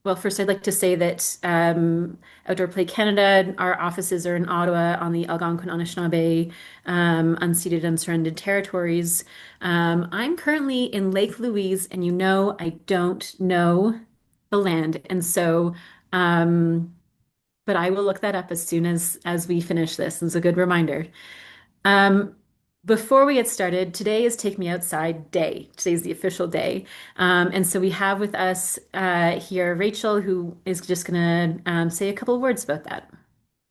Well, first, I'd like to say that Outdoor Play Canada, our offices are in Ottawa on the Algonquin Anishinaabe unceded, unsurrendered territories. I'm currently in Lake Louise, and I don't know the land, and so, um, but I will look that up as soon as we finish this. It's a good reminder. Um, Before we get started, today is Take Me Outside Day. Today's the official day. And so we have with us here Rachel, who is just going to say a couple of words about that.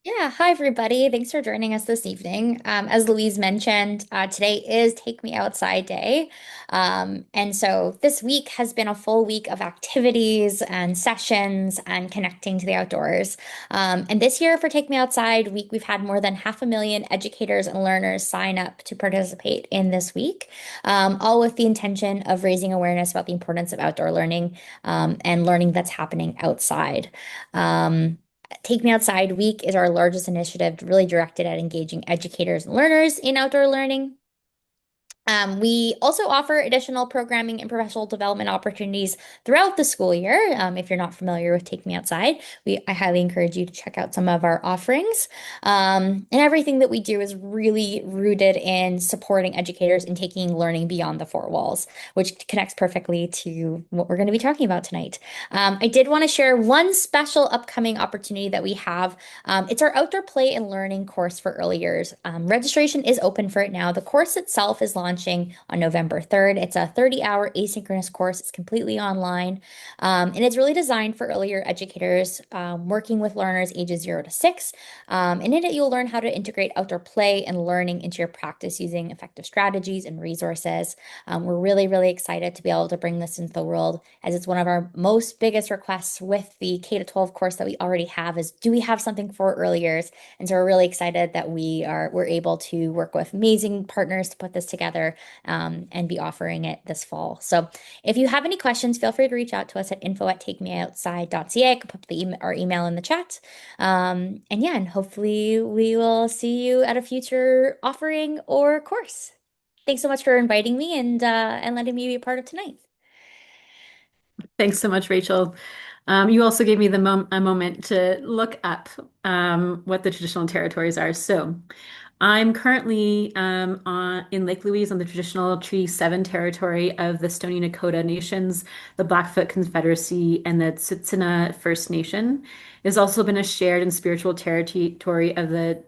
Yeah, hi everybody. Thanks for joining us this evening. As Louise mentioned, today is Take Me Outside Day. And so this week has been a full week of activities and sessions and connecting to the outdoors. And this year for Take Me Outside Week, we've had more than 500,000 educators and learners sign up to participate in this week, all with the intention of raising awareness about the importance of outdoor learning, and learning that's happening outside. Take Me Outside Week is our largest initiative really directed at engaging educators and learners in outdoor learning. We also offer additional programming and professional development opportunities throughout the school year. If you're not familiar with Take Me Outside, I highly encourage you to check out some of our offerings. And everything that we do is really rooted in supporting educators and taking learning beyond the four walls, which connects perfectly to what we're going to be talking about tonight. I did want to share one special upcoming opportunity that we have. It's our outdoor play and learning course for early years. Registration is open for it now. The course itself is launching on November 3rd. It's a 30-hour asynchronous course. It's completely online. And it's really designed for earlier educators working with learners ages 0 to 6. And in it, you'll learn how to integrate outdoor play and learning into your practice using effective strategies and resources. We're really excited to be able to bring this into the world as it's one of our most biggest requests with the K-12 course that we already have is, do we have something for early years? And so we're really excited that we're able to work with amazing partners to put this together, and be offering it this fall. So if you have any questions, feel free to reach out to us at info@takemeoutside.ca. I can put our email in the chat. And yeah, and hopefully we will see you at a future offering or course. Thanks so much for inviting me and letting me be a part of tonight. Thanks so much, Rachel. You also gave me a moment to look up what the traditional territories are. So I'm currently in Lake Louise on the traditional Treaty 7 territory of the Stoney Nakoda Nations, the Blackfoot Confederacy, and the Tsuut'ina First Nation. It has also been a shared and spiritual territory of the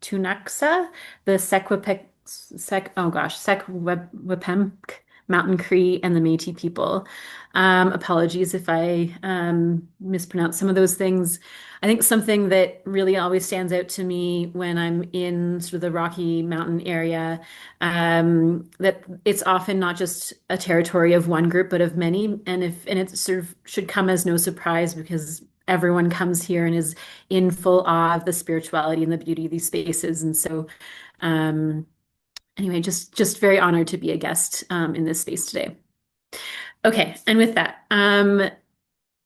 Tunaksa, the Sequapemk Mountain Cree, and the Métis people. Apologies if I mispronounce some of those things. I think something that really always stands out to me when I'm in sort of the Rocky Mountain area, that it's often not just a territory of one group, but of many. And it sort of should come as no surprise because everyone comes here and is in full awe of the spirituality and the beauty of these spaces. And so, um, anyway, just very honored to be a guest in this space today. Okay, and with that,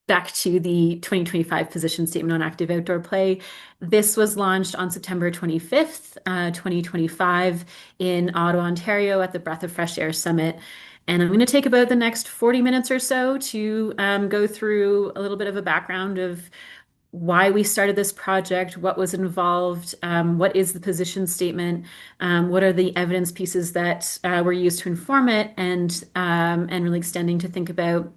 back to the 2025 position statement on active outdoor play. This was launched on September 25th, 2025 in Ottawa, Ontario at the Breath of Fresh Air Summit. And I'm going to take about the next 40 minutes or so to go through a little bit of a background of why we started this project, what was involved, what is the position statement, what are the evidence pieces that were used to inform it, and really extending to think about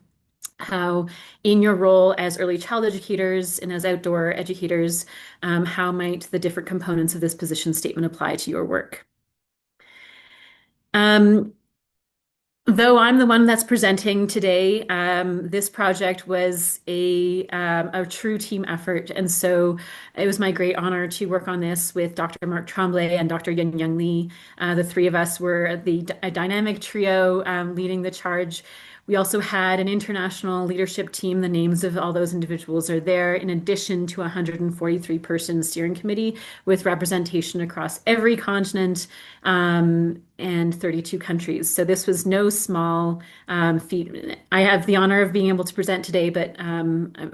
how, in your role as early child educators and as outdoor educators, how might the different components of this position statement apply to your work. Um, Though I'm the one that's presenting today, this project was a true team effort. And so it was my great honor to work on this with Dr. Mark Tremblay and Dr. Yun Young Lee. The three of us were a dynamic trio leading the charge. We also had an international leadership team. The names of all those individuals are there, in addition to a 143-person steering committee with representation across every continent, and 32 countries. So this was no small feat. I have the honor of being able to present today, but I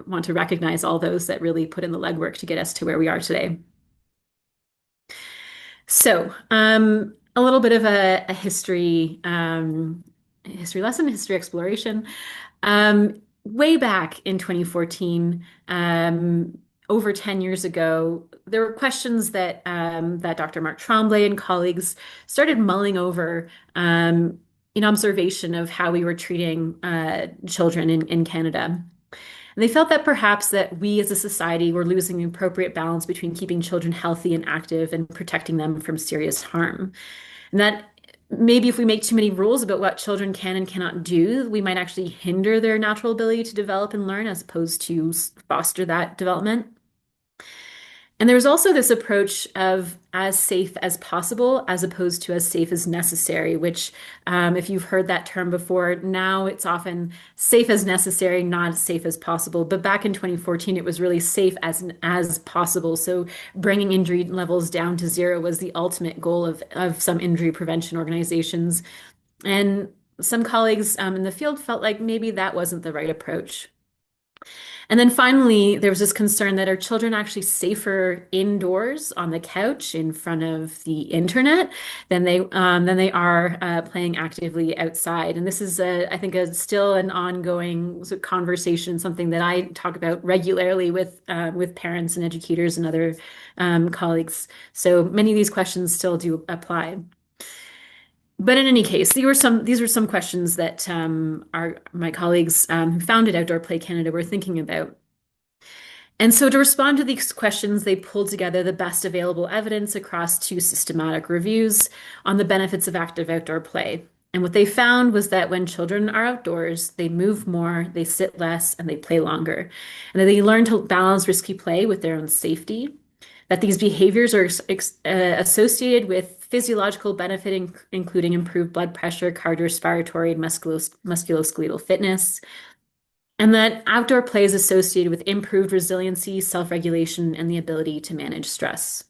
want to recognize all those that really put in the legwork to get us to where we are today. So, a little bit of a history lesson, history exploration. Um, way back in 2014, over 10 years ago, there were questions that Dr. Mark Tremblay and colleagues started mulling over in observation of how we were treating children in Canada. And they felt that perhaps that we as a society were losing the appropriate balance between keeping children healthy and active and protecting them from serious harm. And that maybe if we make too many rules about what children can and cannot do, we might actually hinder their natural ability to develop and learn as opposed to foster that development. And there was also this approach of as safe as possible as opposed to as safe as necessary, which, if you've heard that term before, now it's often safe as necessary, not as safe as possible. But back in 2014, it was really safe as possible. So bringing injury levels down to zero was the ultimate goal of some injury prevention organizations. And some colleagues in the field felt like maybe that wasn't the right approach. And then finally, there was this concern that are children actually safer indoors on the couch in front of the internet than they are playing actively outside. And this is, I think, still an ongoing sort of conversation, something that I talk about regularly with parents and educators and other colleagues. So many of these questions still do apply. But in any case, these were some questions that my colleagues who founded Outdoor Play Canada were thinking about. And so to respond to these questions, they pulled together the best available evidence across two systematic reviews on the benefits of active outdoor play. And what they found was that when children are outdoors, they move more, they sit less, and they play longer. And that they learn to balance risky play with their own safety. That these behaviors are associated with physiological benefit, including improved blood pressure, cardiorespiratory, and musculoskeletal fitness, and that outdoor play is associated with improved resiliency, self-regulation, and the ability to manage stress.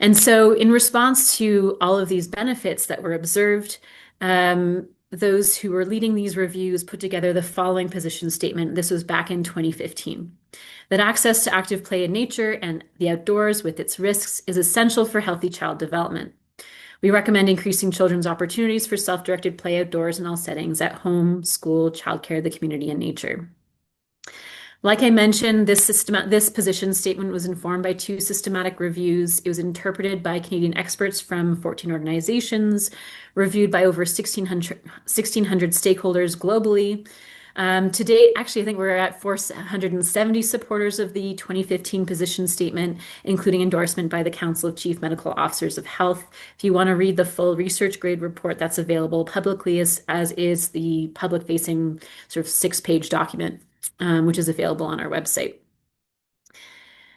And so, in response to all of these benefits that were observed, those who were leading these reviews put together the following position statement. This was back in 2015. That access to active play in nature and the outdoors with its risks is essential for healthy child development. We recommend increasing children's opportunities for self-directed play outdoors in all settings, at home, school, childcare, the community, and nature. Like I mentioned, this position statement was informed by two systematic reviews. It was interpreted by Canadian experts from 14 organizations, reviewed by over 1,600 stakeholders globally. To date, actually, I think we're at 470 supporters of the 2015 position statement, including endorsement by the Council of Chief Medical Officers of Health. If you want to read the full research grade report, that's available publicly, as is the public-facing sort of 6-page document, which is available on our website.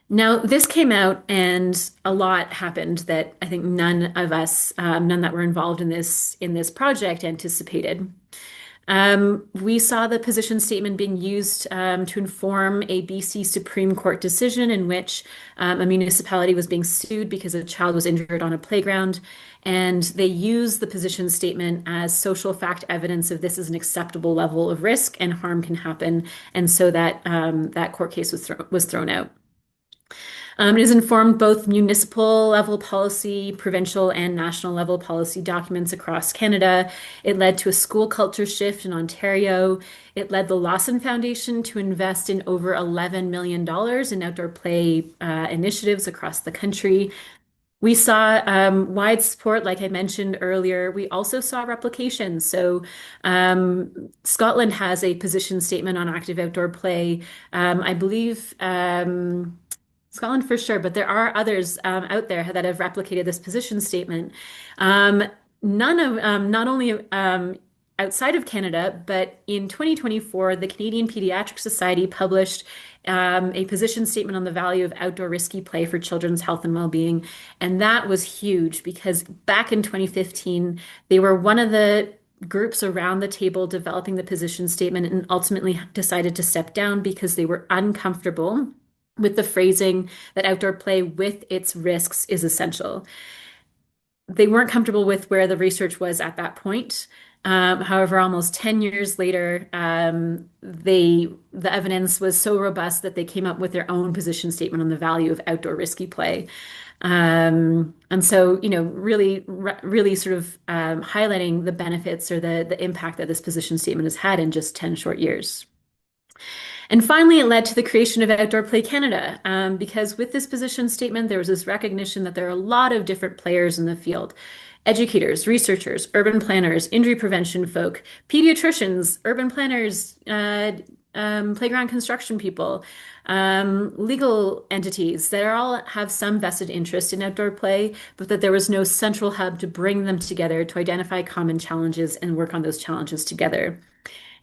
Now, this came out and a lot happened that I think none of us, none that were involved in this project anticipated. We saw the position statement being used to inform a BC Supreme Court decision in which a municipality was being sued because a child was injured on a playground. And they used the position statement as social fact evidence of this is an acceptable level of risk and harm can happen. And so that court case was thrown out. It has informed both municipal level policy, provincial and national level policy documents across Canada. It led to a school culture shift in Ontario. It led the Lawson Foundation to invest in over $11 million in outdoor play initiatives across the country. We saw wide support, like I mentioned earlier. We also saw replication. So Scotland has a position statement on active outdoor play. I believe Scotland for sure, but there are others out there that have replicated this position statement. Not only outside of Canada, but in 2024, the Canadian Pediatric Society published a position statement on the value of outdoor risky play for children's health and well-being. And that was huge because back in 2015, they were one of the groups around the table developing the position statement and ultimately decided to step down because they were uncomfortable with the phrasing that outdoor play with its risks is essential. They weren't comfortable with where the research was at that point. However, almost 10 years later, the evidence was so robust that they came up with their own position statement on the value of outdoor risky play. And so, really sort of highlighting the benefits or the impact that this position statement has had in just 10 short years. And finally, it led to the creation of Outdoor Play Canada, because with this position statement, there was this recognition that there are a lot of different players in the field. Educators, researchers, urban planners, injury prevention folk, pediatricians, urban planners, playground construction people, legal entities that are all have some vested interest in outdoor play, but that there was no central hub to bring them together to identify common challenges and work on those challenges together.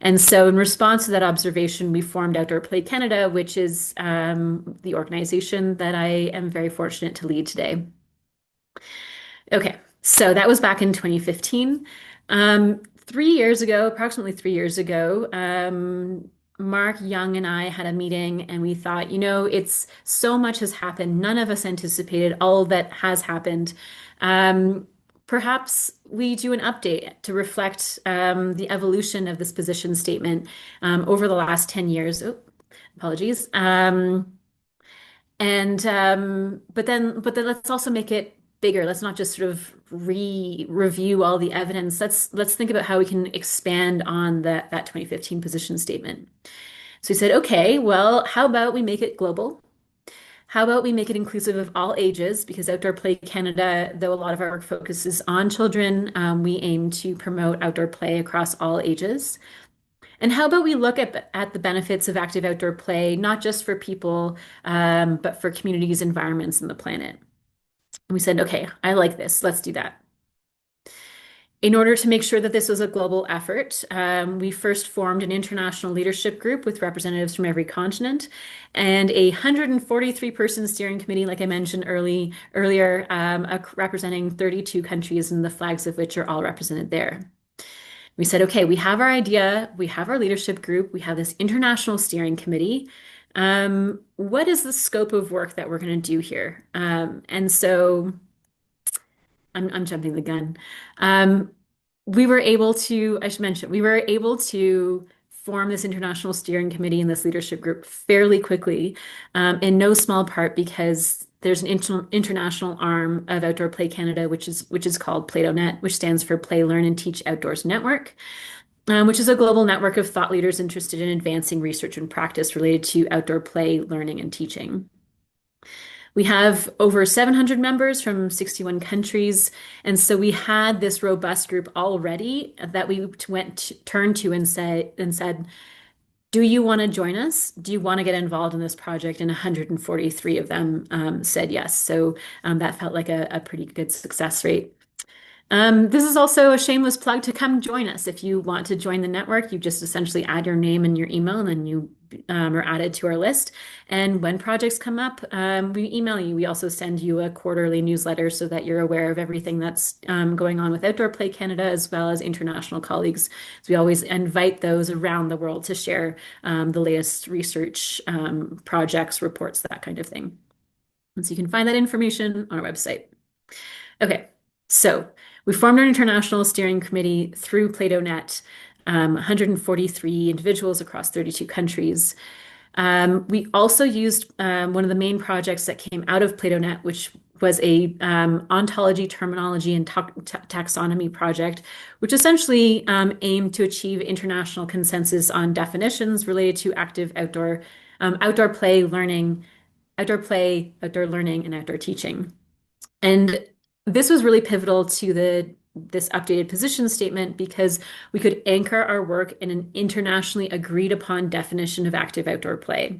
And so, in response to that observation, we formed Outdoor Play Canada, which is the organization that I am very fortunate to lead today. Okay, so that was back in 2015. 3 years ago, approximately 3 years ago, Mark Young and I had a meeting and we thought, it's so much has happened. None of us anticipated all that has happened. Um, Perhaps we do an update to reflect the evolution of this position statement over the last 10 years. Oh, apologies. But then let's also make it bigger. Let's not just sort of review all the evidence. Let's think about how we can expand on that 2015 position statement. So we said, okay, well, how about we make it global? How about we make it inclusive of all ages? Because Outdoor Play Canada, though a lot of our work focuses on children, we aim to promote outdoor play across all ages. And how about we look at the benefits of active outdoor play, not just for people, but for communities, environments, and the planet? And we said, okay, I like this. Let's do that. In order to make sure that this was a global effort, we first formed an international leadership group with representatives from every continent and a 143-person steering committee, like I mentioned earlier, representing 32 countries and the flags of which are all represented there. We said, okay, we have our idea, we have our leadership group, we have this international steering committee. What is the scope of work that we're going to do here? And so I'm jumping the gun. Um, we were able to, I should mention, we were able to form this international steering committee and this leadership group fairly quickly, in no small part because there's an international arm of Outdoor Play Canada, which is called PlatoNet, which stands for Play, Learn, and Teach Outdoors Network, which is a global network of thought leaders interested in advancing research and practice related to outdoor play, learning, and teaching. We have over 700 members from 61 countries. And so we had this robust group already that we turned to and said, do you want to join us? Do you want to get involved in this project? And 143 of them said yes. So that felt like a pretty good success rate. This is also a shameless plug to come join us. If you want to join the network, you just essentially add your name and your email, and then you are added to our list. And when projects come up, we email you. We also send you a quarterly newsletter so that you're aware of everything that's going on with Outdoor Play Canada, as well as international colleagues. So we always invite those around the world to share the latest research, projects, reports, that kind of thing. And so you can find that information on our website. Okay, so we formed our international steering committee through PlatoNet, 143 individuals across 32 countries. We also used one of the main projects that came out of PlatoNet, which was a ontology, terminology, and taxonomy project, which essentially aimed to achieve international consensus on definitions related to active outdoor play, learning, outdoor learning, and outdoor teaching. And this was really pivotal to this updated position statement because we could anchor our work in an internationally agreed upon definition of active outdoor play,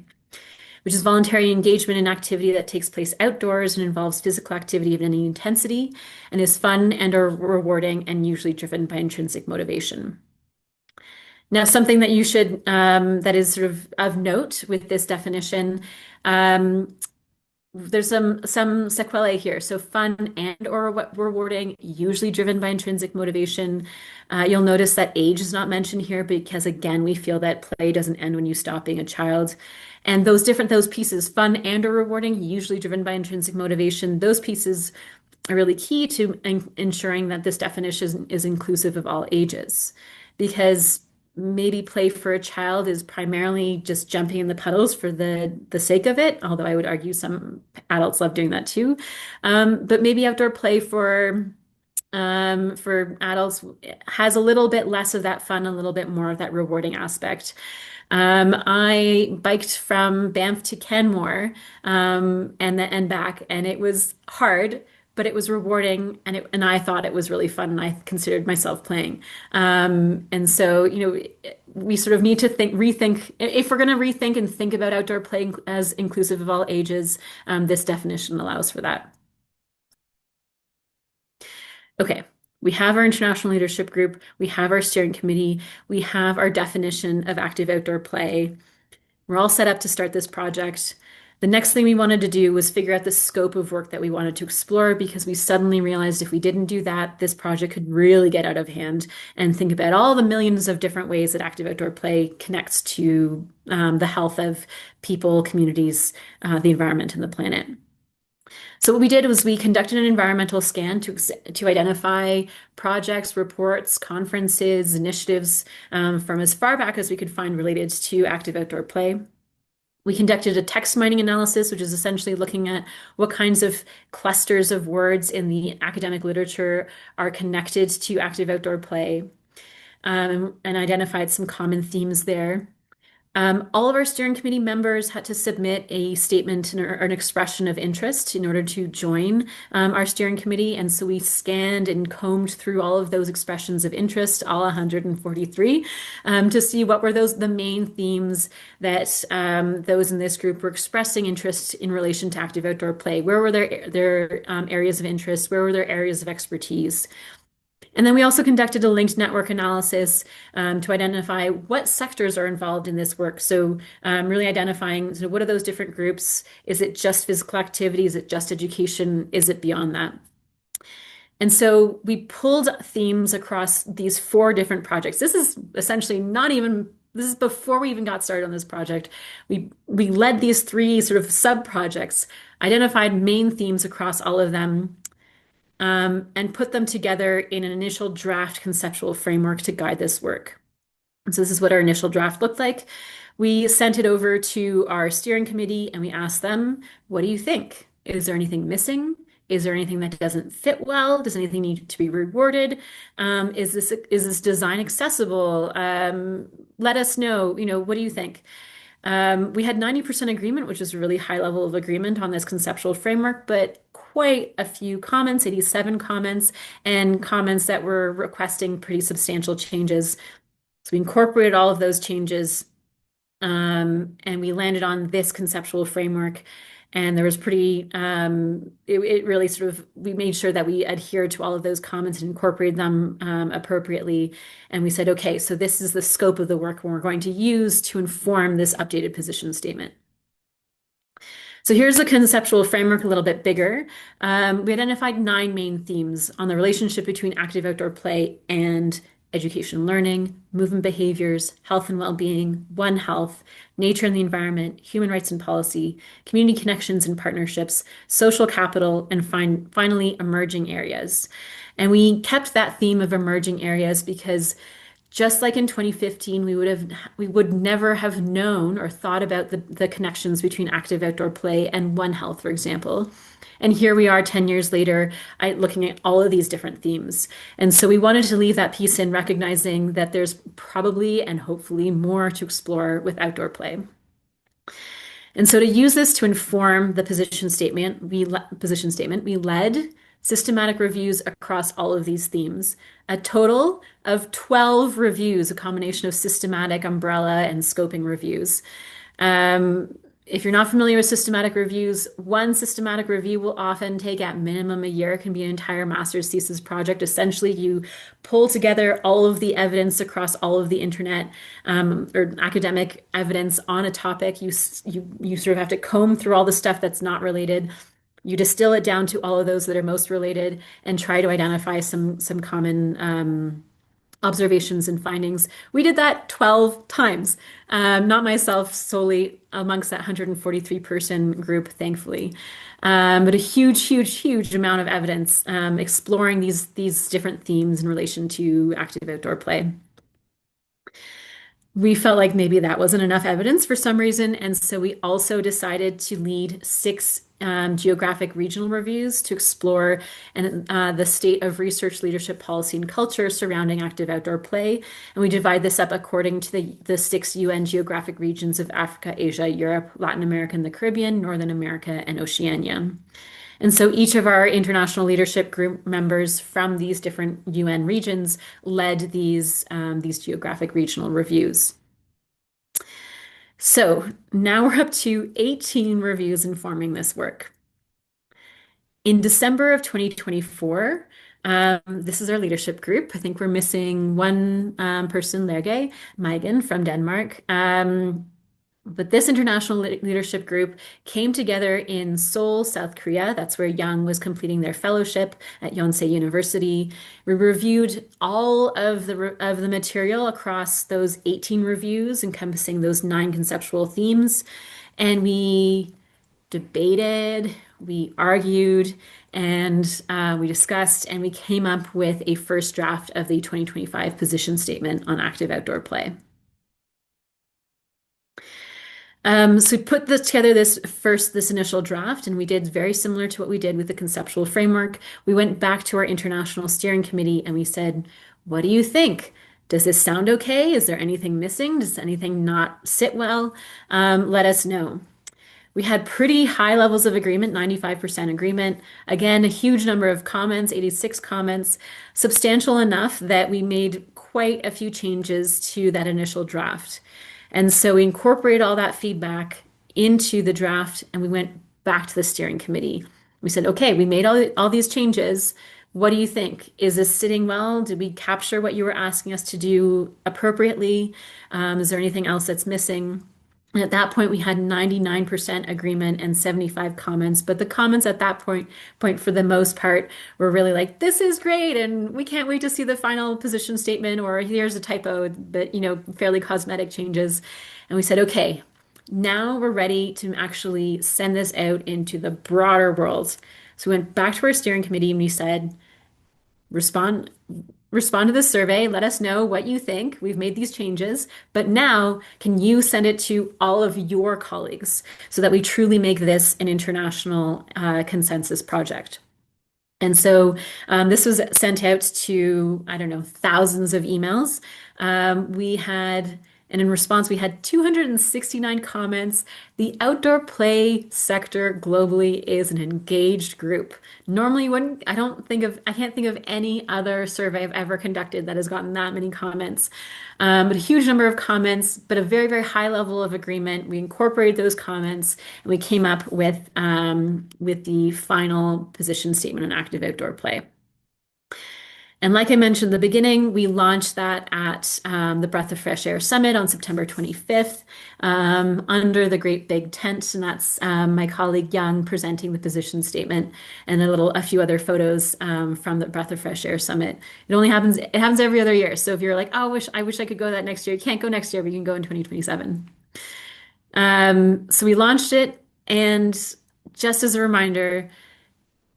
which is voluntary engagement in activity that takes place outdoors and involves physical activity of any intensity and is fun and or rewarding and usually driven by intrinsic motivation. Now, something that that is sort of note with this definition, there's some sequelae here. So fun and or rewarding, usually driven by intrinsic motivation. You'll notice that age is not mentioned here because again, we feel that play doesn't end when you stop being a child. And those pieces, fun and or rewarding, usually driven by intrinsic motivation, those pieces are really key to ensuring that this definition is inclusive of all ages. Because maybe play for a child is primarily just jumping in the puddles for the sake of it, although I would argue some adults love doing that too. But maybe outdoor play for adults has a little bit less of that fun, a little bit more of that rewarding aspect. I biked from Banff to Canmore, and back, and it was hard, but it was rewarding, and I thought it was really fun, and I considered myself playing. And so, we sort of need to rethink, if we're going to rethink and think about outdoor play as inclusive of all ages, this definition allows for that. Okay. We have our international leadership group, we have our steering committee, we have our definition of active outdoor play. We're all set up to start this project. The next thing we wanted to do was figure out the scope of work that we wanted to explore because we suddenly realized if we didn't do that, this project could really get out of hand and think about all the millions of different ways that active outdoor play connects to the health of people, communities, the environment, and the planet. So what we did was we conducted an environmental scan to identify projects, reports, conferences, initiatives from as far back as we could find related to active outdoor play. We conducted a text mining analysis, which is essentially looking at what kinds of clusters of words in the academic literature are connected to active outdoor play, and identified some common themes there. All of our steering committee members had to submit a statement or an expression of interest in order to join our steering committee. And so we scanned and combed through all of those expressions of interest, all 143, to see what were the main themes that those in this group were expressing interest in relation to active outdoor play. Where were their areas of interest? Where were their areas of expertise? And then we also conducted a linked network analysis to identify what sectors are involved in this work. So really identifying, so what are those different groups? Is it just physical activity? Is it just education? Is it beyond that? And so we pulled themes across these four different projects. This is essentially not even, this is before we even got started on this project. We led these three sort of sub projects, identified main themes across all of them, and put them together in an initial draft conceptual framework to guide this work. And so this is what our initial draft looked like. We sent it over to our steering committee and we asked them, what do you think? Is there anything missing? Is there anything that doesn't fit well? Does anything need to be rewarded? Is this design accessible? Let us know, what do you think? We had 90% agreement, which is a really high level of agreement on this conceptual framework, but quite a few comments, 87 comments, and comments that were requesting pretty substantial changes. So we incorporated all of those changes, and we landed on this conceptual framework. And there was it really sort of, we made sure that we adhered to all of those comments and incorporated them appropriately. And we said, okay, so this is the scope of the work we're going to use to inform this updated position statement. So here's the conceptual framework a little bit bigger. We identified 9 main themes on the relationship between active outdoor play and education and learning, movement behaviors, health and well-being, One Health, nature and the environment, human rights and policy, community connections and partnerships, social capital, and finally, emerging areas. And we kept that theme of emerging areas because just like in 2015, we would never have known or thought about the connections between active outdoor play and One Health, for example. And here we are 10 years later, looking at all of these different themes. And so we wanted to leave that piece in recognizing that there's probably and hopefully more to explore with outdoor play. And so to use this to inform the position statement, we led systematic reviews across all of these themes. A total of 12 reviews, a combination of systematic, umbrella, and scoping reviews. If you're not familiar with systematic reviews, one systematic review will often take at minimum a year. It can be an entire master's thesis project. Essentially, you pull together all of the evidence across all of the internet or academic evidence on a topic. You sort of have to comb through all the stuff that's not related. You distill it down to all of those that are most related and try to identify some common observations and findings. We did that 12 times, not myself solely amongst that 143 person group, thankfully, but a huge amount of evidence exploring these different themes in relation to active outdoor play. we felt like maybe that wasn't enough evidence for some reason. And so we also decided to lead six geographic regional reviews to explore the state of research, leadership, policy, and culture surrounding active outdoor play. And we divide this up according to the six UN geographic regions of Africa, Asia, Europe, Latin America, and the Caribbean, Northern America, and Oceania. And so each of our international leadership group members from these different UN regions led these geographic regional reviews. So now we're up to 18 reviews informing this work. In December of 2024, this is our leadership group. I think we're missing one person, Lerge Meigen from Denmark. But this international leadership group came together in Seoul, South Korea. That's where Young was completing their fellowship at Yonsei University. We reviewed all of the material across those 18 reviews, encompassing those 9 conceptual themes, and we debated, we argued, and we discussed, and we came up with a first draft of the 2025 position statement on active outdoor play. So we put together this initial draft, and we did very similar to what we did with the conceptual framework. We went back to our international steering committee and we said, what do you think? Does this sound okay? Is there anything missing? Does anything not sit well? Let us know. We had pretty high levels of agreement, 95% agreement. Again, a huge number of comments, 86 comments, substantial enough that we made quite a few changes to that initial draft. And so we incorporated all that feedback into the draft and we went back to the steering committee. We said, okay, we made all these changes. What do you think? Is this sitting well? Did we capture what you were asking us to do appropriately? Is there anything else that's missing? And at that point, we had 99% agreement and 75 comments. But the comments at that point, for the most part, were really like, this is great, and we can't wait to see the final position statement, or here's a typo, but fairly cosmetic changes. And we said, okay, now we're ready to actually send this out into the broader world. So we went back to our steering committee and we said, respond respond to the survey. Let us know what you think. We've made these changes, but now can you send it to all of your colleagues so that we truly make this an international consensus project? And so this was sent out to, I don't know, thousands of emails. And in response, we had 269 comments. The outdoor play sector globally is an engaged group. Normally, I can't think of any other survey I've ever conducted that has gotten that many comments. But a huge number of comments, but a very, very high level of agreement. We incorporated those comments and we came up with the final position statement on active outdoor play. And like I mentioned at the beginning, we launched that at the Breath of Fresh Air Summit on September 25th under the great big tent. And that's my colleague Young presenting the position statement and a few other photos from the Breath of Fresh Air Summit. It happens every other year. So if you're like, oh, I wish I could go that next year, you can't go next year, but you can go in 2027. So we launched it. And just as a reminder,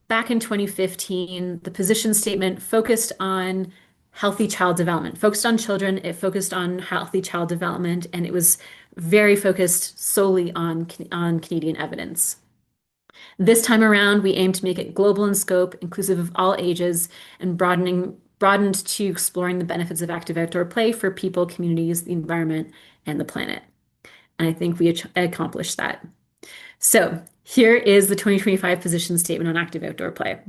back in 2015, the position statement focused on healthy child development, focused on children, it focused on healthy child development, and it was very focused solely on Canadian evidence. This time around, we aim to make it global in scope, inclusive of all ages, and broadened to exploring the benefits of active outdoor play for people, communities, the environment, and the planet. And I think we accomplished that. So here is the 2025 position statement on active outdoor play.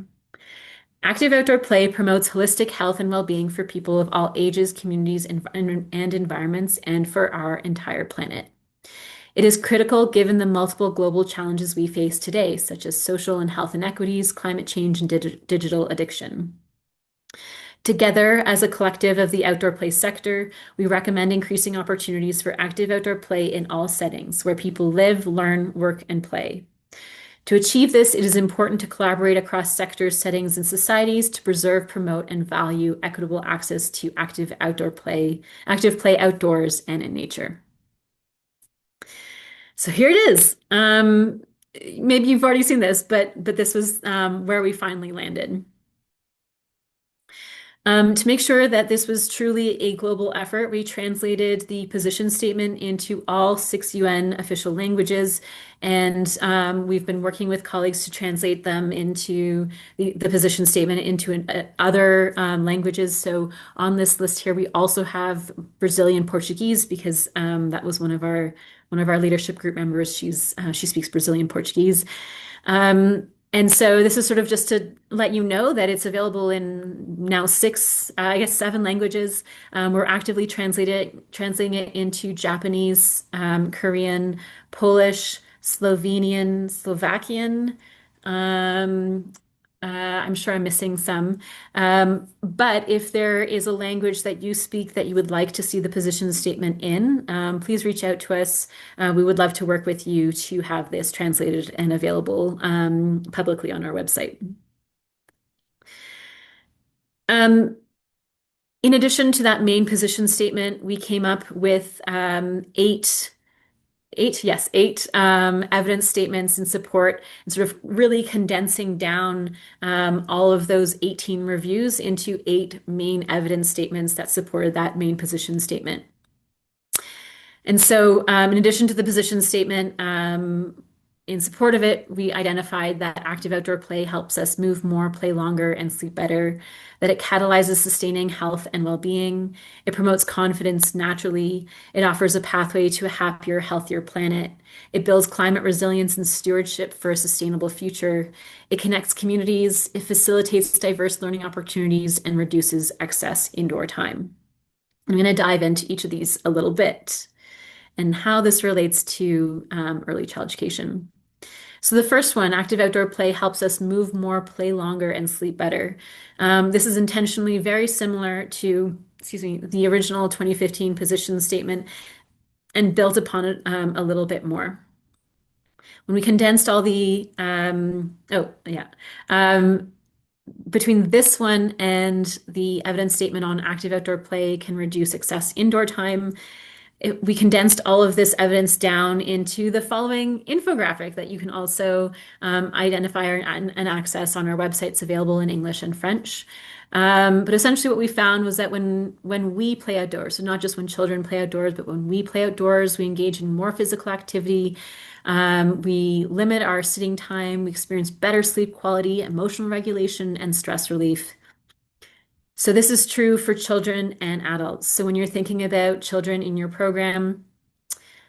Active outdoor play promotes holistic health and well-being for people of all ages, communities, and environments, and for our entire planet. It is critical given the multiple global challenges we face today, such as social and health inequities, climate change, and digital addiction. Together, as a collective of the outdoor play sector, we recommend increasing opportunities for active outdoor play in all settings where people live, learn, work, and play. To achieve this, it is important to collaborate across sectors, settings, and societies to preserve, promote, and value equitable access to active play outdoors and in nature. So here it is. Maybe you've already seen this, but this was where we finally landed. To make sure that this was truly a global effort, we translated the position statement into all six UN official languages, and we've been working with colleagues to translate them into the position statement into other languages. So on this list here, we also have Brazilian Portuguese because that was one of our leadership group members. She speaks Brazilian Portuguese. And so this is sort of just to let you know that it's available in now six, I guess seven languages. We're actively translating it into Japanese, Korean, Polish, Slovenian, Slovakian. Um, I'm sure I'm missing some. But if there is a language that you speak that you would like to see the position statement in, please reach out to us. We would love to work with you to have this translated and available publicly on our website. Um, in addition to that main position statement, we came up with eight evidence statements in support and sort of really condensing down all of those 18 reviews into eight main evidence statements that supported that main position statement. And so, in addition to the position statement, in support of it, we identified that active outdoor play helps us move more, play longer, and sleep better, that it catalyzes sustaining health and well-being, it promotes confidence naturally, it offers a pathway to a happier, healthier planet, it builds climate resilience and stewardship for a sustainable future, it connects communities, it facilitates diverse learning opportunities, and reduces excess indoor time. I'm going to dive into each of these a little bit and how this relates to early child education. So the first one, active outdoor play helps us move more, play longer, and sleep better. This is intentionally very similar to, excuse me, the original 2015 position statement and built upon it a little bit more. When we condensed all the, oh yeah, between this one and the evidence statement on active outdoor play can reduce excess indoor time, we condensed all of this evidence down into the following infographic that you can also identify and access on our websites available in English and French. But essentially what we found was that when we play outdoors, so not just when children play outdoors, but when we play outdoors, we engage in more physical activity. We limit our sitting time. We experience better sleep quality, emotional regulation, and stress relief. So this is true for children and adults. So when you're thinking about children in your program,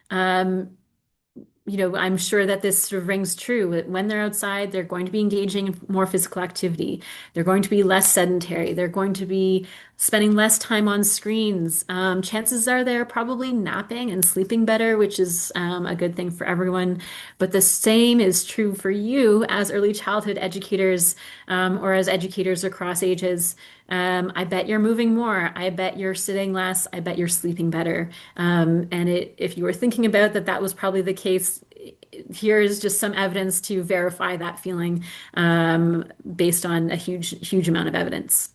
um, I'm sure that this sort of rings true. When they're outside, they're going to be engaging in more physical activity. They're going to be less sedentary. They're going to be spending less time on screens. Chances are they're probably napping and sleeping better, which is a good thing for everyone. But the same is true for you as early childhood educators or as educators across ages. I bet you're moving more. I bet you're sitting less. I bet you're sleeping better. If you were thinking about that, that was probably the case. Here is just some evidence to verify that feeling based on a huge amount of evidence.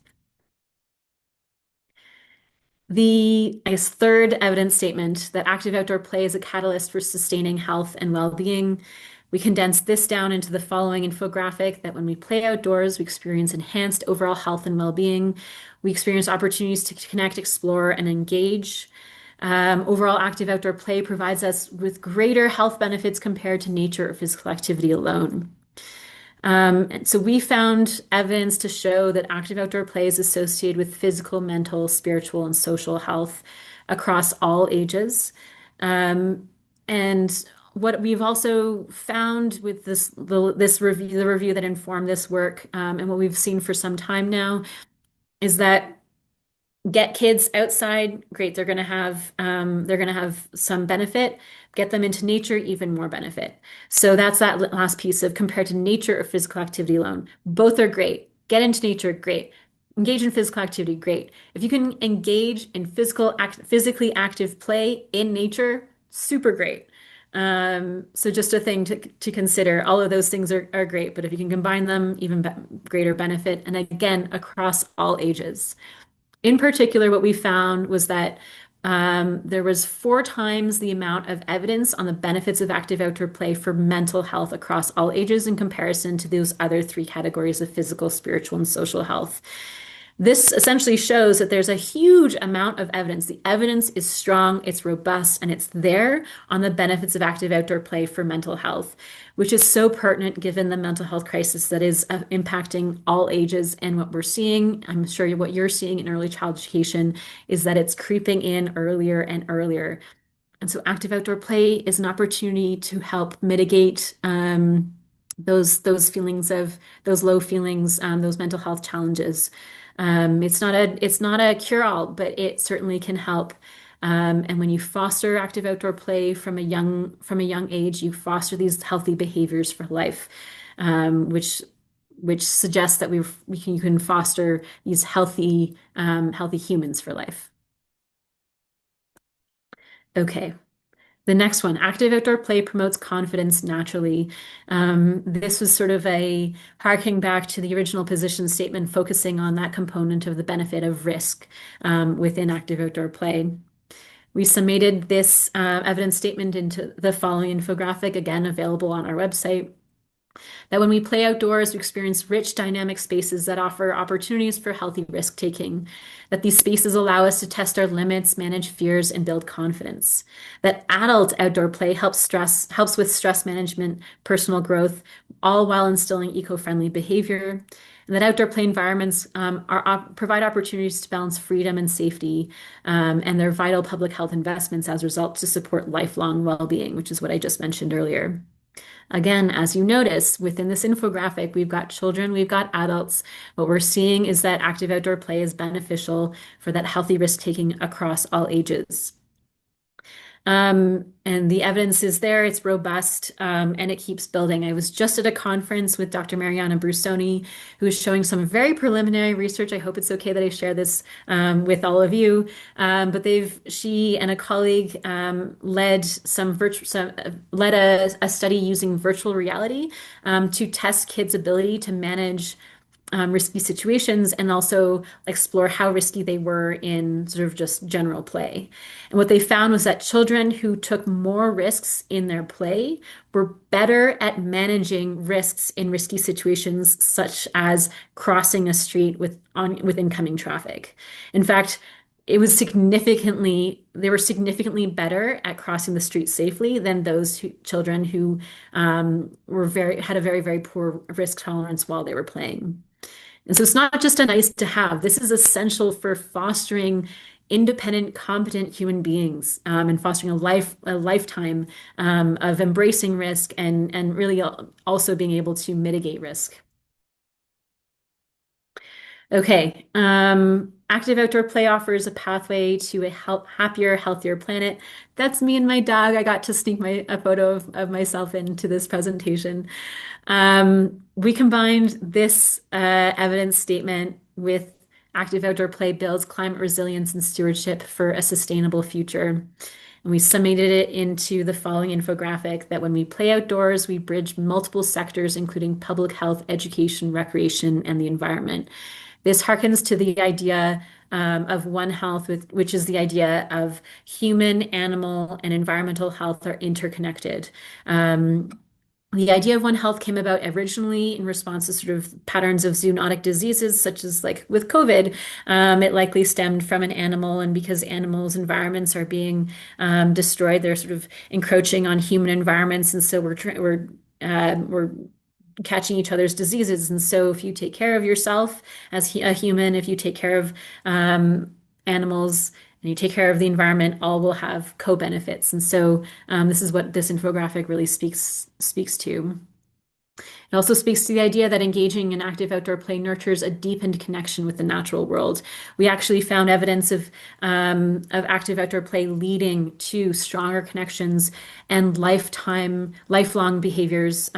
The, I guess, third evidence statement that active outdoor play is a catalyst for sustaining health and well-being. We condensed this down into the following infographic that when we play outdoors, we experience enhanced overall health and well-being. We experience opportunities to connect, explore, and engage. Overall active outdoor play provides us with greater health benefits compared to nature or physical activity alone. And so we found evidence to show that active outdoor play is associated with physical, mental, spiritual, and social health across all ages. And what we've also found with this review, the review that informed this work, and what we've seen for some time now, is that get kids outside, great, they're gonna have some benefit. Get them into nature, even more benefit. So that's that last piece of compared to nature or physical activity alone. Both are great. Get into nature, great. Engage in physical activity, great. If you can engage in physically active play in nature, super great. So just a thing to consider. All of those things are great, but if you can combine them, even greater benefit. And again, across all ages. In particular, what we found was that there was 4 times the amount of evidence on the benefits of active outdoor play for mental health across all ages in comparison to those other 3 categories of physical, spiritual, and social health. This essentially shows that there's a huge amount of evidence. The evidence is strong, it's robust, and it's there on the benefits of active outdoor play for mental health, which is so pertinent given the mental health crisis that is impacting all ages. And what we're seeing, I'm sure what you're seeing in early child education, is that it's creeping in earlier and earlier. And so active outdoor play is an opportunity to help mitigate those feelings of those low feelings, those mental health challenges. It's not a cure-all, but it certainly can help. And when you foster active outdoor play from a young age, you foster these healthy behaviors for life, which suggests that you can foster these healthy humans for life. Okay. The next one, active outdoor play promotes confidence naturally. This was sort of a harking back to the original position statement, focusing on that component of the benefit of risk within active outdoor play. We summated this evidence statement into the following infographic, again available on our website. That when we play outdoors, we experience rich, dynamic spaces that offer opportunities for healthy risk taking. That these spaces allow us to test our limits, manage fears, and build confidence. That adult outdoor play helps with stress management, personal growth, all while instilling eco-friendly behavior. And that outdoor play environments provide opportunities to balance freedom and safety, and they're vital public health investments as a result to support lifelong well-being, which is what I just mentioned earlier. Again, as you notice, within this infographic, we've got children, we've got adults. What we're seeing is that active outdoor play is beneficial for that healthy risk taking across all ages. And the evidence is there, it's robust, and it keeps building. I was just at a conference with Dr. Mariana Brusoni, who is showing some very preliminary research. I hope it's okay that I share this with all of you. But she and a colleague led a study using virtual reality to test kids' ability to manage risky situations and also explore how risky they were in sort of just general play. And what they found was that children who took more risks in their play were better at managing risks in risky situations, such as crossing a street with incoming traffic. In fact, they were significantly better at crossing the street safely than those children who had a very, very poor risk tolerance while they were playing. And so it's not just a nice to have. This is essential for fostering independent, competent human beings, and fostering a lifetime of embracing risk and really also being able to mitigate risk. Okay. Active outdoor play offers a pathway to a happier, healthier planet. That's me and my dog. I got to sneak a photo of myself into this presentation. We combined this evidence statement with active outdoor play builds climate resilience and stewardship for a sustainable future. And we summated it into the following infographic that when we play outdoors, we bridge multiple sectors, including public health, education, recreation, and the environment. This harkens to the idea of One Health, which is the idea of human, animal, and environmental health are interconnected. The idea of One Health came about originally in response to sort of patterns of zoonotic diseases, such as like with COVID. It likely stemmed from an animal, and because animals' environments are being destroyed, they're sort of encroaching on human environments, and so we're catching each other's diseases. And so if you take care of yourself as a human, if you take care of animals and you take care of the environment, all will have co-benefits. And so this is what this infographic really speaks to. It also speaks to the idea that engaging in active outdoor play nurtures a deepened connection with the natural world. We actually found evidence of active outdoor play leading to stronger connections and lifelong behaviors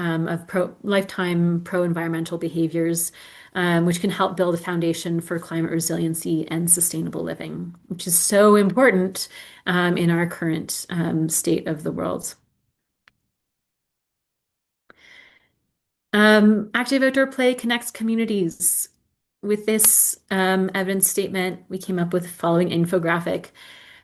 lifetime pro-environmental behaviors, which can help build a foundation for climate resiliency and sustainable living, which is so important in our current state of the world. Active outdoor play connects communities. With this evidence statement, we came up with the following infographic.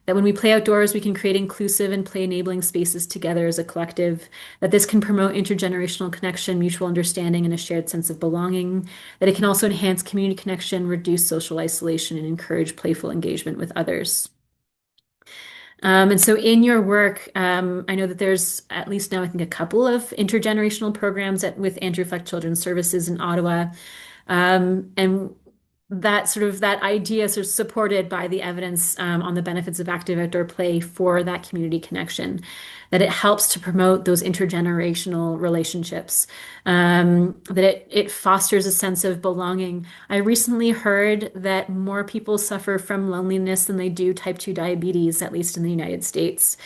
that when we play outdoors, we can create inclusive and play enabling spaces together as a collective, that this can promote intergenerational connection, mutual understanding, and a shared sense of belonging, that it can also enhance community connection, reduce social isolation, and encourage playful engagement with others. And so in your work, I know that there's at least now, I think, a couple of intergenerational programs with Andrew Fleck Children's Services in Ottawa. And that idea sort of supported by the evidence on the benefits of active outdoor play for that community connection, that it helps to promote those intergenerational relationships, that it fosters a sense of belonging. I recently heard that more people suffer from loneliness than they do type 2 diabetes, at least in the United States.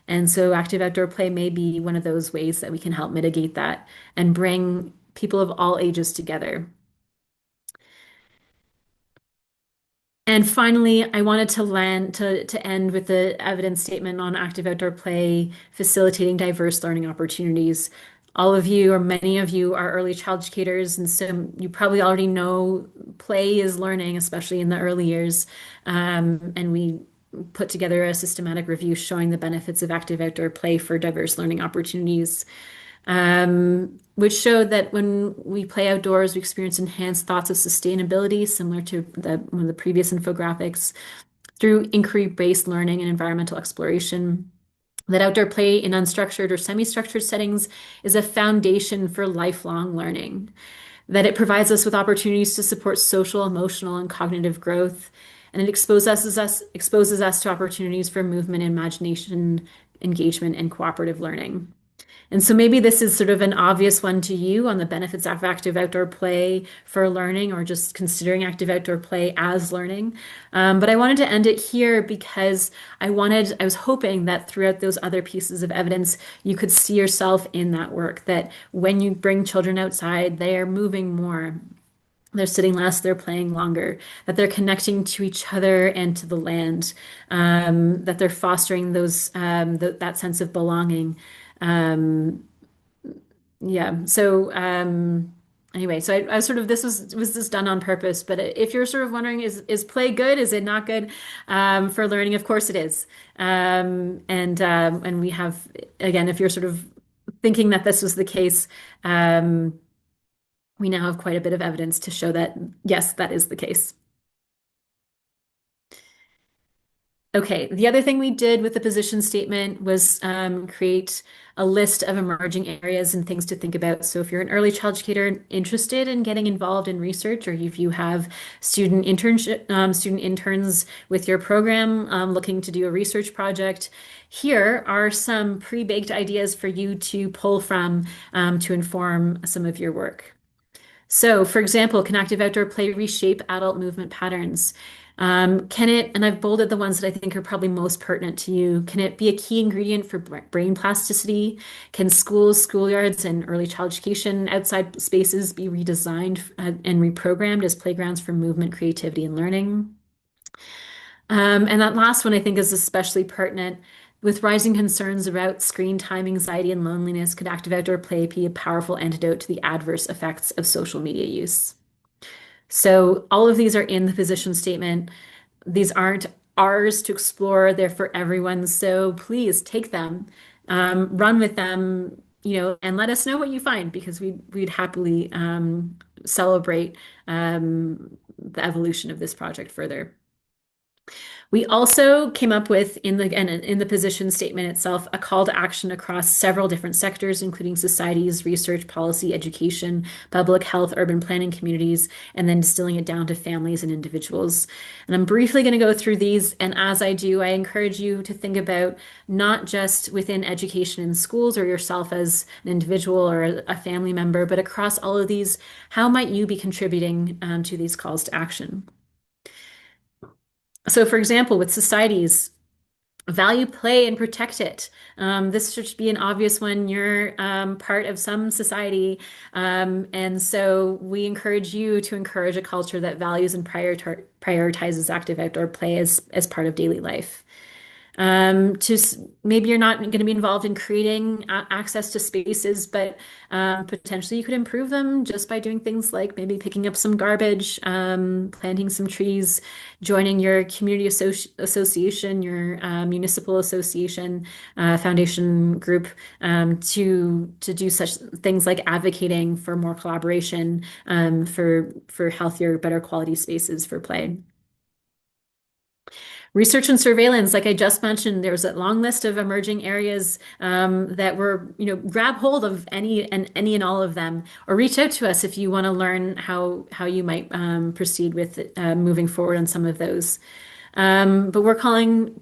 And so active outdoor play may be one of those ways that we can help mitigate that and bring people of all ages together. And finally, I wanted to end with the evidence statement on active outdoor play facilitating diverse learning opportunities. All of you, or many of you, are early child educators, and so you probably already know play is learning, especially in the early years. And we put together a systematic review showing the benefits of active outdoor play for diverse learning opportunities, which showed that when we play outdoors, we experience enhanced thoughts of sustainability, similar to one of the previous infographics, through inquiry-based learning and environmental exploration. That outdoor play in unstructured or semi-structured settings is a foundation for lifelong learning. That it provides us with opportunities to support social, emotional, and cognitive growth. And it exposes us to opportunities for movement, imagination, engagement, and cooperative learning. And so maybe this is sort of an obvious one to you on the benefits of active outdoor play for learning, or just considering active outdoor play as learning. But I wanted to end it here because I was hoping that throughout those other pieces of evidence, you could see yourself in that work, that when you bring children outside, they are moving more. They're sitting less, they're playing longer, that they're connecting to each other and to the land, that they're fostering that sense of belonging. Um, yeah. Anyway, so I was sort of, was this done on purpose? But if you're sort of wondering, is play good? Is it not good for learning? Of course it is. And we have, again, if you're sort of thinking that this was the case, we now have quite a bit of evidence to show that yes, that is the case. Okay, the other thing we did with the position statement was create a list of emerging areas and things to think about. So if you're an early child educator interested in getting involved in research, or if you have student interns with your program looking to do a research project, here are some pre-baked ideas for you to pull from to inform some of your work. So, for example, can active outdoor play reshape adult movement patterns? Can it, and I've bolded the ones that I think are probably most pertinent to you, can it be a key ingredient for brain plasticity? Can schools, schoolyards, and early child education outside spaces be redesigned and reprogrammed as playgrounds for movement, creativity, and learning? And that last one I think is especially pertinent. With rising concerns about screen time anxiety and loneliness, could active outdoor play be a powerful antidote to the adverse effects of social media use? So all of these are in the position statement. These aren't ours to explore, they're for everyone. So please take them, run with them, and let us know what you find, because we'd happily celebrate the evolution of this project further. We also came up with, in the position statement itself, a call to action across several different sectors, including societies, research, policy, education, public health, urban planning, communities, and then distilling it down to families and individuals. And I'm briefly going to go through these. And as I do, I encourage you to think about not just within education in schools or yourself as an individual or a family member, but across all of these, how might you be contributing to these calls to action? So, for example, with societies, value play and protect it. This should be an obvious one. You're part of some society. And so we encourage you to encourage a culture that values and prioritizes active outdoor play as part of daily life. Maybe you're not going to be involved in creating access to spaces, but potentially you could improve them just by doing things like maybe picking up some garbage, planting some trees, joining your community association, your municipal association, foundation group, to do such things like advocating for more collaboration, for healthier, better quality spaces for play. Research and surveillance, like I just mentioned, there's a long list of emerging areas that were, grab hold of any and all of them, or reach out to us if you want to learn how you might proceed with moving forward on some of those. But we're calling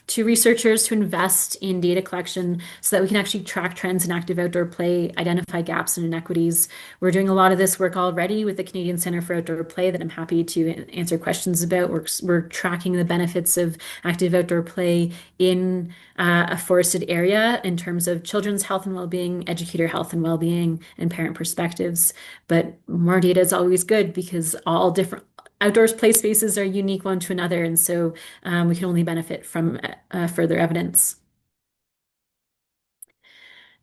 to researchers to invest in data collection so that we can actually track trends in active outdoor play, identify gaps and inequities. We're doing a lot of this work already with the Canadian Centre for Outdoor Play that I'm happy to answer questions about. We're tracking the benefits of active outdoor play in a forested area in terms of children's health and well-being, educator health and well-being, and parent perspectives. But more data is always good because all different outdoors play spaces are unique one to another, and so we can only benefit from further evidence.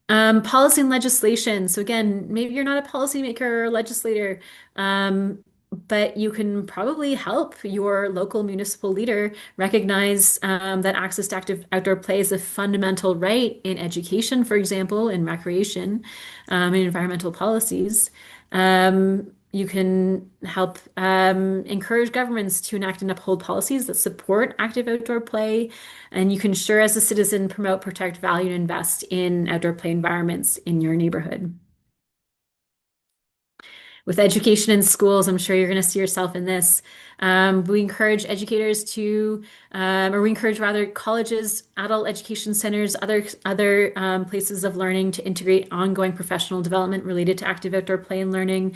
Policy and legislation. So again, maybe you're not a policymaker or a legislator, but you can probably help your local municipal leader recognize that access to active outdoor play is a fundamental right in education, for example, in recreation, and environmental policies. You can help encourage governments to enact and uphold policies that support active outdoor play. And you can sure, as a citizen, promote, protect, value, and invest in outdoor play environments in your neighborhood. With education in schools, I'm sure you're going to see yourself in this. We encourage educators to, or we encourage rather colleges, adult education centers, other places of learning to integrate ongoing professional development related to active outdoor play and learning.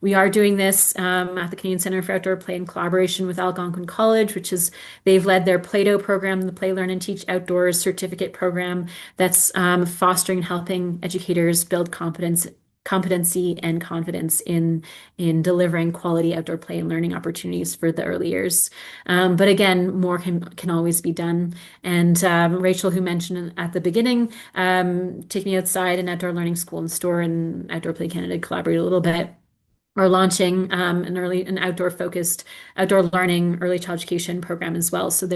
We are doing this at the Canadian Centre for Outdoor Play in collaboration with Algonquin College, which is they've led their Play-Doh program, the Play, Learn, and Teach Outdoors certificate program that's fostering and helping educators build competency and confidence in delivering quality outdoor play and learning opportunities for the early years. But again, more can always be done. And Rachel, who mentioned at the beginning, Take Me Outside, an outdoor learning school and store, and Outdoor Play Canada collaborate a little bit. Are launching an outdoor focused outdoor learning early child education program as well. So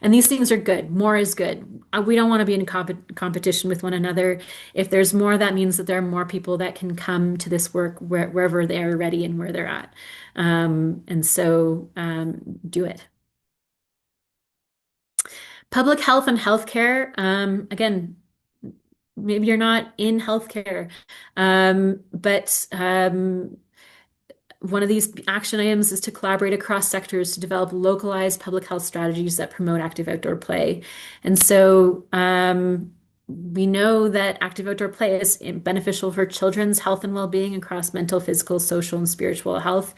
and these things are good. More is good. We don't want to be in competition with one another. If there's more, that means that there are more people that can come to this work wherever they are ready and where they're at. And so do it. Public health and healthcare. Again, maybe you're not in healthcare, but one of these action items is to collaborate across sectors to develop localized public health strategies that promote active outdoor play. And so we know that active outdoor play is beneficial for children's health and well-being across mental, physical, social, and spiritual health.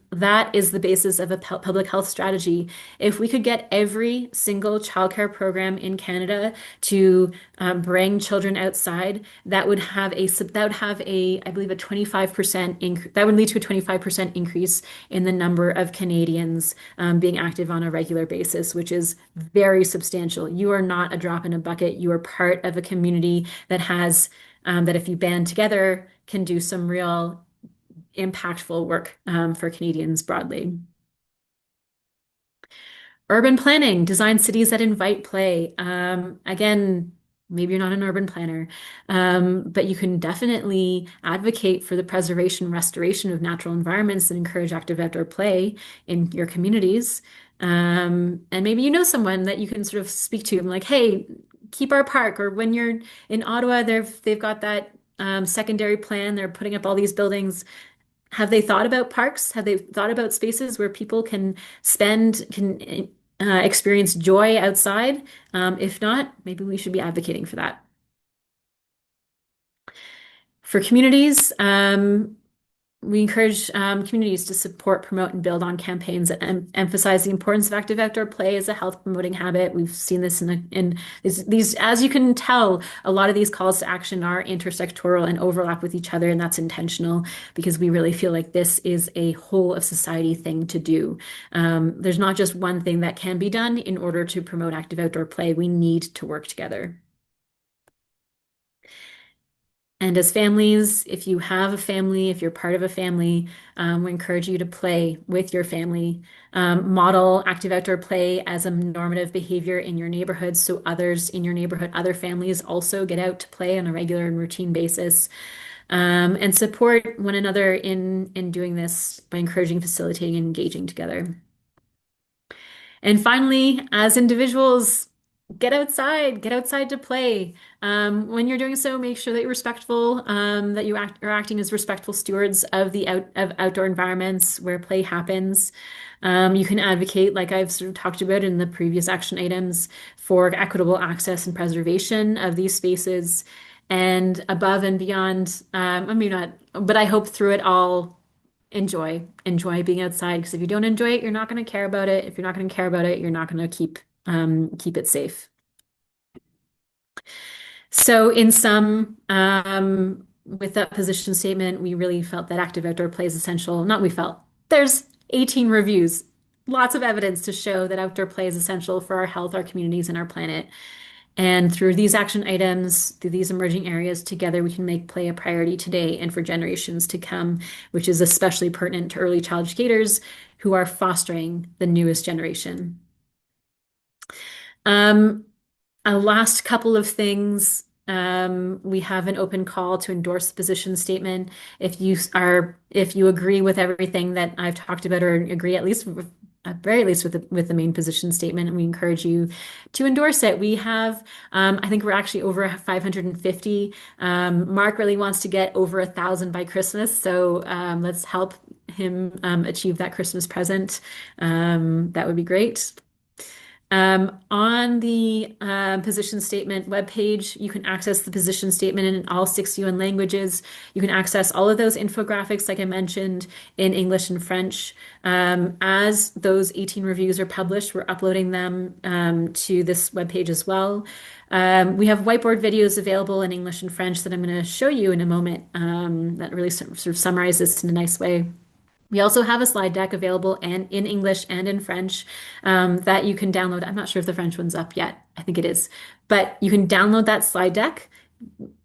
That is the basis of a public health strategy. If we could get every single childcare program in Canada to bring children outside, that would have I believe, a 25% increase. That would lead to a 25% increase in the number of Canadians being active on a regular basis, which is very substantial. You are not a drop in a bucket. You are part of a community that has that if you band together can do some real impactful work for Canadians broadly. Urban planning, design cities that invite play. Again, maybe you're not an urban planner, but you can definitely advocate for the preservation, restoration of natural environments that encourage active outdoor play in your communities. And maybe you know someone that you can sort of speak to and like, hey, keep our park. Or when you're in Ottawa, they've got that secondary plan. They're putting up all these buildings. Have they thought about parks? Have they thought about spaces where people can experience joy outside? If not, maybe we should be advocating for that. For communities, We encourage communities to support, promote, and build on campaigns that emphasize the importance of active outdoor play as a health promoting habit. We've seen this in these, as you can tell, a lot of these calls to action are intersectoral and overlap with each other, and that's intentional because we really feel like this is a whole of society thing to do. There's not just one thing that can be done in order to promote active outdoor play. We need to work together. And as families, if you have a family, if you're part of a family, we encourage you to play with your family. Model active outdoor play as a normative behavior in your neighborhood so others in your neighborhood, other families also get out to play on a regular and routine basis. And support one another in doing this by encouraging, facilitating, and engaging together. And finally, as individuals, get outside to play. When you're doing so, make sure that you're respectful, that are acting as respectful stewards of the outdoor environments where play happens. You can advocate, like I've sort of talked about in the previous action items, for equitable access and preservation of these spaces. And above and beyond, I mean, not, but I hope through it all, enjoy being outside because if you don't enjoy it, you're not going to care about it. If you're not going to care about it, you're not going to keep it safe. So in sum, with that position statement, we really felt that active outdoor play is essential. Not we felt. There's 18 reviews, lots of evidence to show that outdoor play is essential for our health, our communities, and our planet. And through these action items, through these emerging areas, together we can make play a priority today and for generations to come, which is especially pertinent to early child educators who are fostering the newest generation. Um, a last couple of things. We have an open call to endorse the position statement. If you agree with everything that I've talked about, or agree at very least with the main position statement, and we encourage you to endorse it. We have, I think we're actually over 550. Mark really wants to get over 1,000 by Christmas, so let's help him achieve that Christmas present. That would be great. On the position statement webpage, you can access the position statement in all 6 UN languages. You can access all of those infographics, like I mentioned, in English and French. As those 18 reviews are published, we're uploading them to this webpage as well. We have whiteboard videos available in English and French that I'm going to show you in a moment that really sort of summarize this in a nice way. We also have a slide deck available and in English and in French that you can download. I'm not sure if the French one's up yet. I think it is. But you can download that slide deck.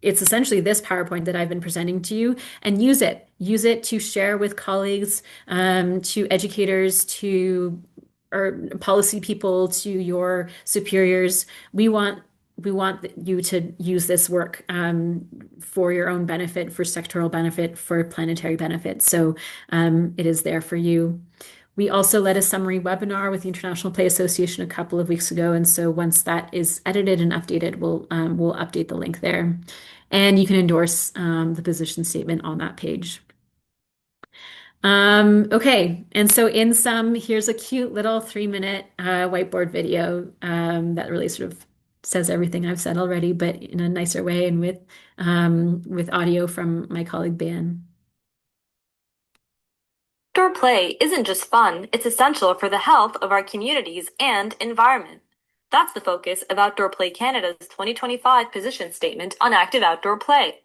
It's essentially this PowerPoint that I've been presenting to you and use it. Use it to share with colleagues, to educators, to or policy people, to your superiors. We want you to use this work for your own benefit, for sectoral benefit, for planetary benefit. So it is there for you. We also led a summary webinar with the International Play Association a couple of weeks ago, and so once that is edited and updated, we'll update the link there, and you can endorse the position statement on that page. Okay, and so in sum, here's a cute little 3-minute whiteboard video that really sort of says everything I've said already, but in a nicer way and with audio from my colleague Ben. Outdoor play isn't just fun, it's essential for the health of our communities and environment. That's the focus of Outdoor Play Canada's 2025 position statement on active outdoor play.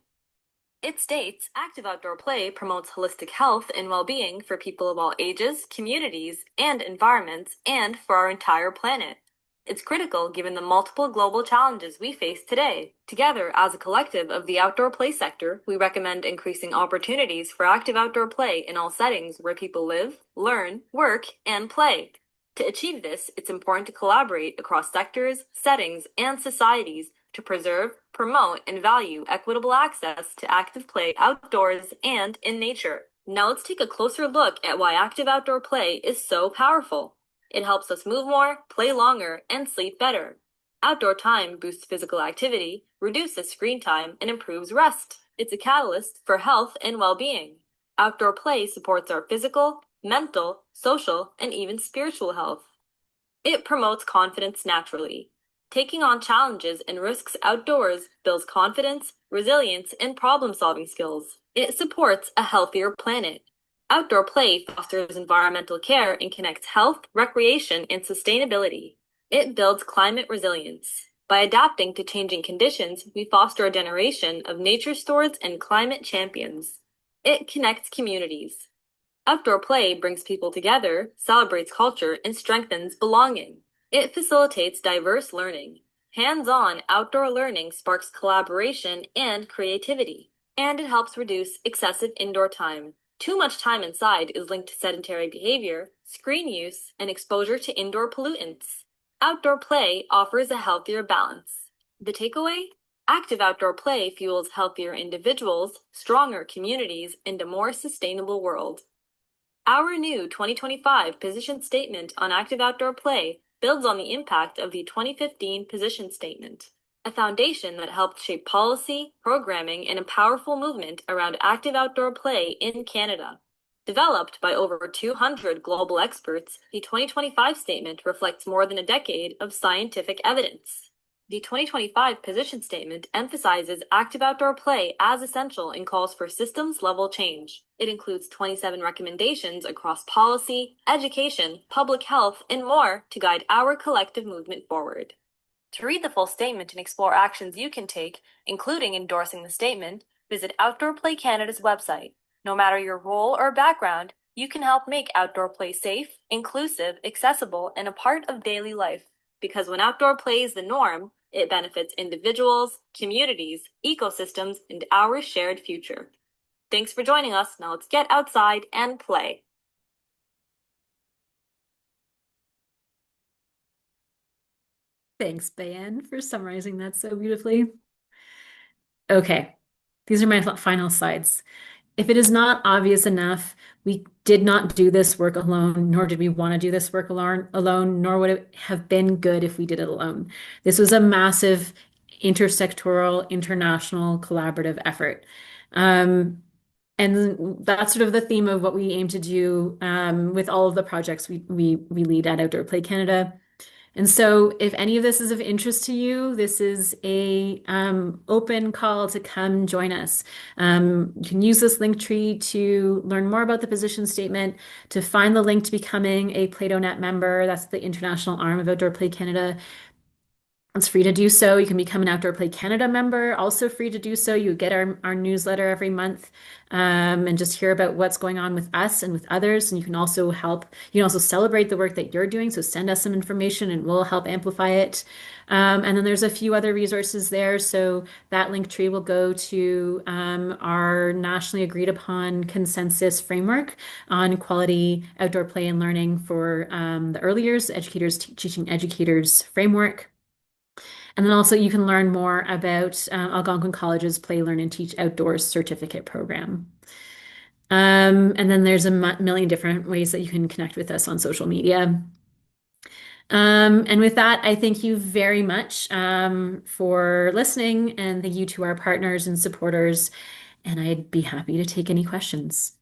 It states active outdoor play promotes holistic health and well-being for people of all ages, communities, and environments, and for our entire planet. It's critical given the multiple global challenges we face today. Together, as a collective of the outdoor play sector, we recommend increasing opportunities for active outdoor play in all settings where people live, learn, work, and play. To achieve this, it's important to collaborate across sectors, settings, and societies to preserve, promote, and value equitable access to active play outdoors and in nature. Now let's take a closer look at why active outdoor play is so powerful. It helps us move more, play longer, and sleep better. Outdoor time boosts physical activity, reduces screen time, and improves rest. It's a catalyst for health and well-being. Outdoor play supports our physical, mental, social, and even spiritual health. It promotes confidence naturally. Taking on challenges and risks outdoors builds confidence, resilience, and problem-solving skills. It supports a healthier planet. Outdoor play fosters environmental care and connects health, recreation, and sustainability. It builds climate resilience. By adapting to changing conditions, we foster a generation of nature stewards and climate champions. It connects communities. Outdoor play brings people together, celebrates culture, and strengthens belonging. It facilitates diverse learning. Hands-on outdoor learning sparks collaboration and creativity, and it helps reduce excessive indoor time. Too much time inside is linked to sedentary behavior, screen use, and exposure to indoor pollutants. Outdoor play offers a healthier balance. The takeaway? Active outdoor play fuels healthier individuals, stronger communities, and a more sustainable world. Our new 2025 Position Statement on Active Outdoor Play builds on the impact of the 2015 Position Statement, a foundation that helped shape policy, programming, and a powerful movement around active outdoor play in Canada. Developed by over 200 global experts, the 2025 statement reflects more than a decade of scientific evidence. The 2025 Position Statement emphasizes active outdoor play as essential and calls for systems-level change. It includes 27 recommendations across policy, education, public health, and more to guide our collective movement forward. To read the full statement and explore actions you can take, including endorsing the statement, visit Outdoor Play Canada's website. No matter your role or background, you can help make outdoor play safe, inclusive, accessible, and a part of daily life. Because when outdoor play is the norm, it benefits individuals, communities, ecosystems, and our shared future. Thanks for joining us. Now let's get outside and play. Thanks, Bayan, for summarizing that so beautifully. Okay, these are my final slides. If it is not obvious enough, we did not do this work alone, nor did we want to do this work alone, nor would it have been good if we did it alone. This was a massive intersectoral, international, collaborative effort. And that's sort of the theme of what we aim to do with all of the projects we lead at Outdoor Play Canada. And so if any of this is of interest to you, this is a open call to come join us. You can use this link tree to learn more about the position statement, to find the link to becoming a PlatoNet member. That's the international arm of Outdoor Play Canada. It's free to do so. You can become an Outdoor Play Canada member, also free to do so. You get our newsletter every month and just hear about what's going on with us and with others. And you can also celebrate the work that you're doing. So send us some information and we'll help amplify it. And then there's a few other resources there. So that link tree will go to our nationally agreed upon consensus framework on quality outdoor play and learning for the early years, educators teaching educators framework. And then also you can learn more about Algonquin College's Play, Learn, and Teach Outdoors certificate program. And then there's a million different ways that you can connect with us on social media. And with that, I thank you very much for listening, and thank you to our partners and supporters. And I'd be happy to take any questions.